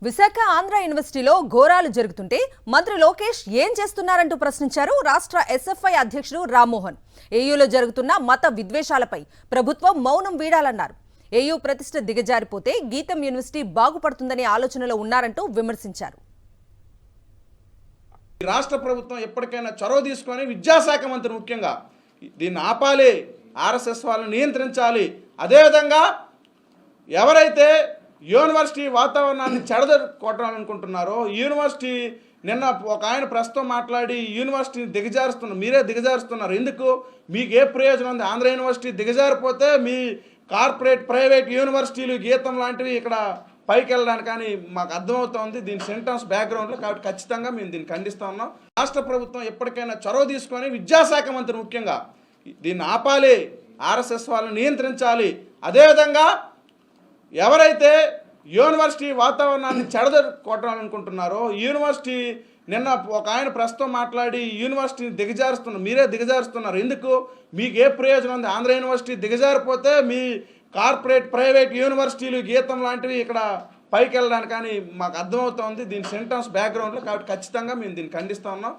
విశాఖ ఆంధ్ర యూనివర్సిటీలో ఘోరాలు జరుగుతుంటే మంత్రి లోకేష్ ఏం చేస్తున్నారంటూ ప్రశ్నించారు రాష్ట్ర ఎస్ఎఫ్ఐ అధ్యక్షుడు రామ్మోహన్. ఏయూలో జరుగుతున్న మత విద్వేషాలపై ప్రభుత్వం మౌనం వీడాలన్నారు. ఏయూ ప్రతిష్ఠ దిగజారిపోతే గీతం యూనివర్సిటీ బాగుపడుతుందనే ఆలోచనలో ఉన్నారంటూ విమర్శించారు. రాష్ట్ర ప్రభుత్వం ఎప్పటికైనా చొరవ తీసుకొని విద్యాశాఖ మంత్రి ముఖ్యంగా దీన్ని ఆపాలి, ఆర్ఎస్ఎస్ వాళ్ళని నియంత్రించాలి. అదేవిధంగా ఎవరైతే యూనివర్సిటీ వాతావరణాన్ని చెడగొట్టాలనుకుంటున్నారో, యూనివర్సిటీ నిన్న ఒక ఆయన ప్రస్తుతం మాట్లాడి యూనివర్సిటీని దిగజారుస్తున్నారు, మీరే దిగజారుస్తున్నారు, ఎందుకు, మీకు ఏ ప్రయోజనం ఉంది? ఆంధ్ర యూనివర్సిటీ దిగజారిపోతే మీ కార్పొరేట్ ప్రైవేట్ యూనివర్సిటీలు గీతం లాంటివి ఇక్కడ పైకి వెళ్ళడానికి కానీ మాకు అర్థమవుతోంది దీని సెంటెన్స్ బ్యాక్గ్రౌండ్లో. కాబట్టి ఖచ్చితంగా మేము దీన్ని ఖండిస్తూ ఉన్నాం. రాష్ట్ర ప్రభుత్వం ఎప్పటికైనా చొరవ తీసుకొని విద్యాశాఖ మంత్రి ముఖ్యంగా దీన్ని ఆపాలి, ఆర్ఎస్ఎస్ వాళ్ళని నియంత్రించాలి. అదేవిధంగా ఎవరైతే యూనివర్సిటీ వాతావరణాన్ని చెడగొట్టాలనుకుంటున్నారో, యూనివర్సిటీ నిన్న ఒక ఆయన ప్రస్తుతం మాట్లాడి యూనివర్సిటీని దిగజారుస్తున్నారు, మీరే దిగజారుస్తున్నారు, ఎందుకు, మీకు ఏ ప్రయోజనం ఉంది? ఆంధ్ర యూనివర్సిటీ దిగజారిపోతే మీ కార్పొరేట్ ప్రైవేట్ యూనివర్సిటీలు గీతం లాంటివి ఇక్కడ పైకి వెళ్ళడానికి కానీ మాకు అర్థమవుతోంది దీని సెంటెన్స్ బ్యాక్గ్రౌండ్లో. కాబట్టి ఖచ్చితంగా మేము దీన్ని ఖండిస్తూ ఉన్నాం.